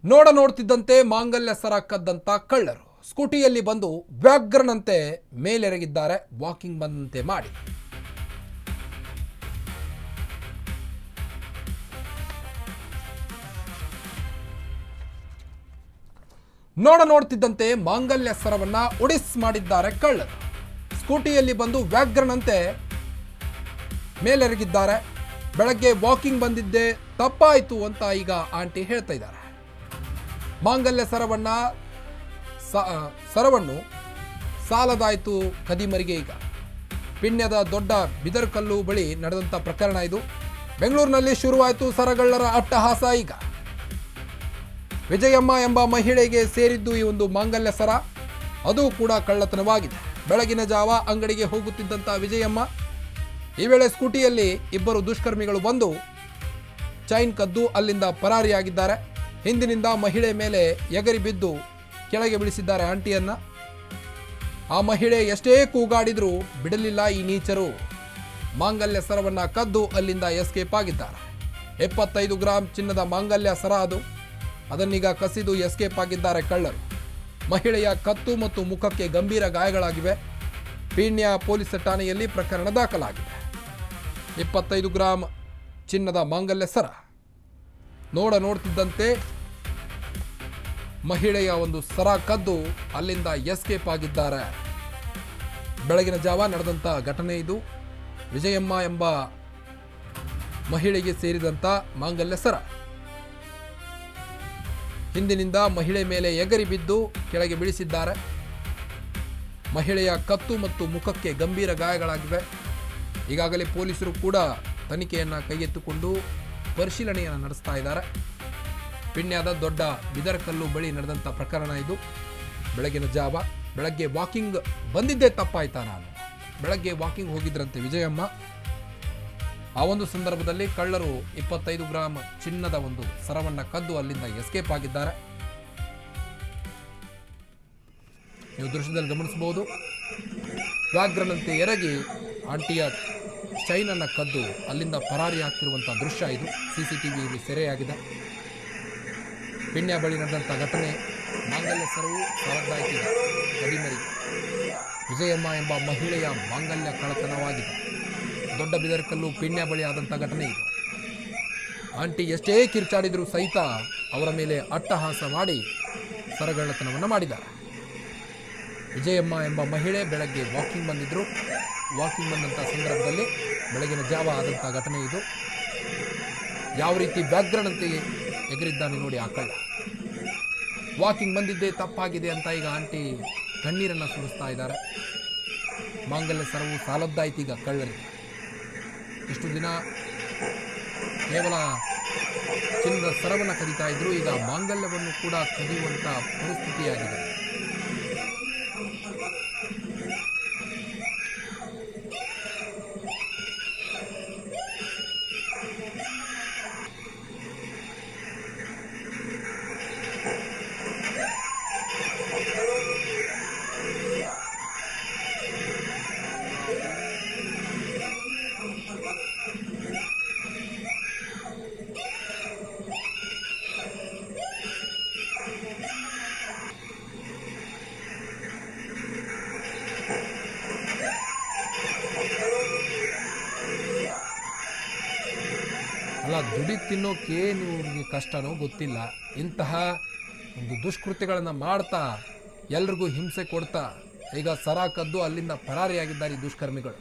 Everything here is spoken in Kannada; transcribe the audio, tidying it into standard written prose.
ನೋಡ್ತಿದ್ದಂತೆ ಮಾಂಗಲ್ಯ ಸರ ಕದ್ದಂತ ಕಳ್ಳರು ಸ್ಕೂಟಿಯಲ್ಲಿ ಬಂದು ವ್ಯಾಘ್ರನಂತೆ ಮೇಲೆರಗಿದ್ದಾರೆ. ವಾಕಿಂಗ್ ಬಂದಂತೆ ಮಾಡಿ ನೋಡ್ತಿದ್ದಂತೆ ಮಾಂಗಲ್ಯ ಸರವನ್ನ ಒಡಿಸ್ ಮಾಡಿದ್ದಾರೆ ಕಳ್ಳರು. ಸ್ಕೂಟಿಯಲ್ಲಿ ಬಂದು ವ್ಯಾಘ್ರನಂತೆ ಮೇಲೆರಗಿದ್ದಾರೆ. ಬೆಳಗ್ಗೆ ವಾಕಿಂಗ್ ಬಂದಿದ್ದೆ ತಪ್ಪಾಯಿತು ಅಂತ ಈಗ ಆಂಟಿ ಹೇಳ್ತಾ ಇದ್ದಾರೆ. ಮಾಂಗಲ್ಯ ಸರವನ್ನು ಸಾಲದಾಯಿತು ಕದಿಮರಿಗೆ. ಈಗ ಪಿಣ್ಯದ ದೊಡ್ಡ ಬಿದರಕಲ್ಲು ಬಳಿ ನಡೆದಂಥ ಪ್ರಕರಣ ಇದು. ಬೆಂಗಳೂರಿನಲ್ಲಿ ಶುರುವಾಯಿತು ಸರಗಳ್ಳರ ಅಟ್ಟಹಾಸ. ಈಗ ವಿಜಯಮ್ಮ ಎಂಬ ಮಹಿಳೆಗೆ ಸೇರಿದ್ದು ಈ ಒಂದು ಮಾಂಗಲ್ಯ ಸರ, ಅದು ಕೂಡ ಕಳ್ಳತನವಾಗಿದೆ. ಬೆಳಗಿನ ಜಾವ ಅಂಗಡಿಗೆ ಹೋಗುತ್ತಿದ್ದಂಥ ವಿಜಯಮ್ಮ ಈ ವೇಳೆ ಸ್ಕೂಟಿಯಲ್ಲಿ ಇಬ್ಬರು ದುಷ್ಕರ್ಮಿಗಳು ಬಂದು ಚೈನ್ ಕದ್ದು ಅಲ್ಲಿಂದ ಪರಾರಿಯಾಗಿದ್ದಾರೆ. ಹಿಂದಿನಿಂದ ಮಹಿಳೆ ಮೇಲೆ ಎಗರಿ ಬಿದ್ದು ಕೆಳಗೆ ಬೀಳಿಸಿದ್ದಾರೆ ಆಂಟಿಯನ್ನ. ಆ ಮಹಿಳೆ ಎಷ್ಟೇ ಕೂಗಾಡಿದ್ರೂ ಬಿಡಲಿಲ್ಲ ಈ ನೀಚರು. ಮಾಂಗಲ್ಯ ಸರವನ್ನ ಕದ್ದು ಅಲ್ಲಿಂದ ಎಸ್ಕೇಪ್ ಆಗಿದ್ದಾರೆ. 75 ಗ್ರಾಂ ಚಿನ್ನದ ಮಾಂಗಲ್ಯ ಸರ ಅದು. ಅದನ್ನೀಗ ಕಸಿದು ಎಸ್ಕೇಪ್ ಆಗಿದ್ದಾರೆ ಕಳ್ಳರು. ಮಹಿಳೆಯ ಕತ್ತು ಮತ್ತು ಮುಖಕ್ಕೆ ಗಂಭೀರ ಗಾಯಗಳಾಗಿವೆ. ಪೀಣ್ಯ ಪೊಲೀಸ್ ಠಾಣೆಯಲ್ಲಿ ಪ್ರಕರಣ ದಾಖಲಾಗಿದೆ. 25 ಗ್ರಾಂ ಚಿನ್ನದ ಮಾಂಗಲ್ಯ ಸರ ನೋಡ್ತಿದ್ದಂತೆ ಮಹಿಳೆಯ ಒಂದು ಸರ ಕದ್ದು ಅಲ್ಲಿಂದ ಎಸ್ಕೇಪ್ ಆಗಿದ್ದಾರೆ. ಬೆಳಗಿನ ಜಾವ ನಡೆದಂಥ ಘಟನೆ ಇದು. ವಿಜಯಮ್ಮ ಎಂಬ ಮಹಿಳೆಗೆ ಸೇರಿದಂಥ ಮಾಂಗಲ್ಯ ಸರ ಹಿಂದಿನಿಂದ ಮಹಿಳೆ ಮೇಲೆ ಎಗರಿ ಬಿದ್ದು ಕೆಳಗೆ ಬೀಳಿಸಿದ್ದಾರೆ. ಮಹಿಳೆಯ ಕತ್ತು ಮತ್ತು ಮುಖಕ್ಕೆ ಗಂಭೀರ ಗಾಯಗಳಾಗಿವೆ. ಈಗಾಗಲೇ ಪೊಲೀಸರು ಕೂಡ ತನಿಖೆಯನ್ನು ಕೈಗೆತ್ತಿಕೊಂಡು ಪರಿಶೀಲನೆಯನ್ನು ನಡೆಸ್ತಾ ಇದ್ದಾರೆ. ಪಿಣ್ಯದ ದೊಡ್ಡ ಬಿದರಕಲ್ಲು ಬಳಿ ನಡೆದಂಥ ಪ್ರಕರಣ ಇದು. ಬೆಳಗಿನ ಜಾವ ಬೆಳಗ್ಗೆ ವಾಕಿಂಗ್ ಬಂದಿದ್ದೇ ತಪ್ಪಾಯ್ತಾ ನಾನು. ಬೆಳಗ್ಗೆ ವಾಕಿಂಗ್ ಹೋಗಿದ್ರಂತೆ ವಿಜಯಮ್ಮ. ಆ ಒಂದು ಸಂದರ್ಭದಲ್ಲಿ ಕಳ್ಳರು 25 ಗ್ರಾಂ ಚಿನ್ನದ ಒಂದು ಸರವನ್ನು ಕದ್ದು ಅಲ್ಲಿಂದ ಎಸ್ಕೇಪ್ ಆಗಿದ್ದಾರೆ. ನೀವು ದೃಶ್ಯದಲ್ಲಿ ಗಮನಿಸಬಹುದು. ವ್ಯಾಘ್ರನಂತೆ ಎರಗಿ ಆಂಟಿಯ ಚೈನನ್ನು ಕದ್ದು ಅಲ್ಲಿಂದ ಪರಾರಿ ಆಗ್ತಿರುವಂಥ ದೃಶ್ಯ ಇದು CCTVಯಲ್ಲಿ ಸೆರೆಯಾಗಿದೆ. ಪಿಣ್ಯ ಬಳಿ ನಡೆದಂಥ ಘಟನೆ. ಮಾಂಗಲ್ಯ ಸರವು ಸಾಲದಾಯಿತು ಕದಿಮರಿಗೆ. ವಿಜಯಮ್ಮ ಎಂಬ ಮಹಿಳೆಯ ಮಾಂಗಲ್ಯ ಕಳ್ಳತನವಾಗಿದೆ. ದೊಡ್ಡ ಬಿದರಕಲ್ಲು ಪಿಣ್ಯ ಬಳಿ ಆದಂಥ ಘಟನೆ ಇದು. ಆಂಟಿ ಎಷ್ಟೇ ಕಿರ್ಚಾಡಿದರೂ ಸಹಿತ ಅವರ ಮೇಲೆ ಅಟ್ಟಹಾಸ ಮಾಡಿ ಸರಗಳ್ಳತನವನ್ನು ಮಾಡಿದ್ದಾರೆ. ವಿಜಯಮ್ಮ ಎಂಬ ಮಹಿಳೆ ಬೆಳಗ್ಗೆ ವಾಕಿಂಗ್ ಬಂದಿದ್ದರು. ವಾಕಿಂಗ್ ಬಂದಂಥ ಸಂದರ್ಭದಲ್ಲಿ ಬೆಳಗಿನ ಜಾವ ಆದಂಥ ಘಟನೆ ಇದು. ಯಾವ ರೀತಿ ವ್ಯಾಘ್ರನಂತೆ ಎಗರಿದ್ದಾನೆ ನೋಡಿ ಆ ಕಳ್ಳ. ವಾಕಿಂಗ್ ಬಂದಿದ್ದೇ ತಪ್ಪಾಗಿದೆ ಅಂತ ಈಗ ಆಂಟಿ ಕಣ್ಣೀರನ್ನು ಸುರಿಸ್ತಾ ಇದ್ದಾರೆ. ಮಾಂಗಲ್ಯ ಸರವು ಸಾಲದ್ದಾಯ್ತು ಈಗ ಕಳ್ಳರಿಗೆ. ಇಷ್ಟು ದಿನ ಕೇವಲ ಚಿನ್ನದ ಸರವನ್ನು ಕದೀತಾ ಇದ್ರು, ಈಗ ಮಾಂಗಲ್ಯವನ್ನು ಕೂಡ ಕದಿಯುವಂಥ ಪರಿಸ್ಥಿತಿಯಾಗಿದೆ. ಅಲ್ಲ, ದುಡಿ ತಿನ್ನೋಕೆ ಇವ್ರಿಗೆ ಕಷ್ಟನೋ ಗೊತ್ತಿಲ್ಲ. ಇಂತಹ ಒಂದು ದುಷ್ಕೃತ್ಯಗಳನ್ನು ಮಾಡ್ತಾ ಎಲ್ರಿಗೂ ಹಿಂಸೆ ಕೊಡ್ತಾ ಈಗ ಸರ ಕದ್ದು ಅಲ್ಲಿಂದ ಪರಾರಿಯಾಗಿದ್ದಾರೆ ಈ ದುಷ್ಕರ್ಮಿಗಳು.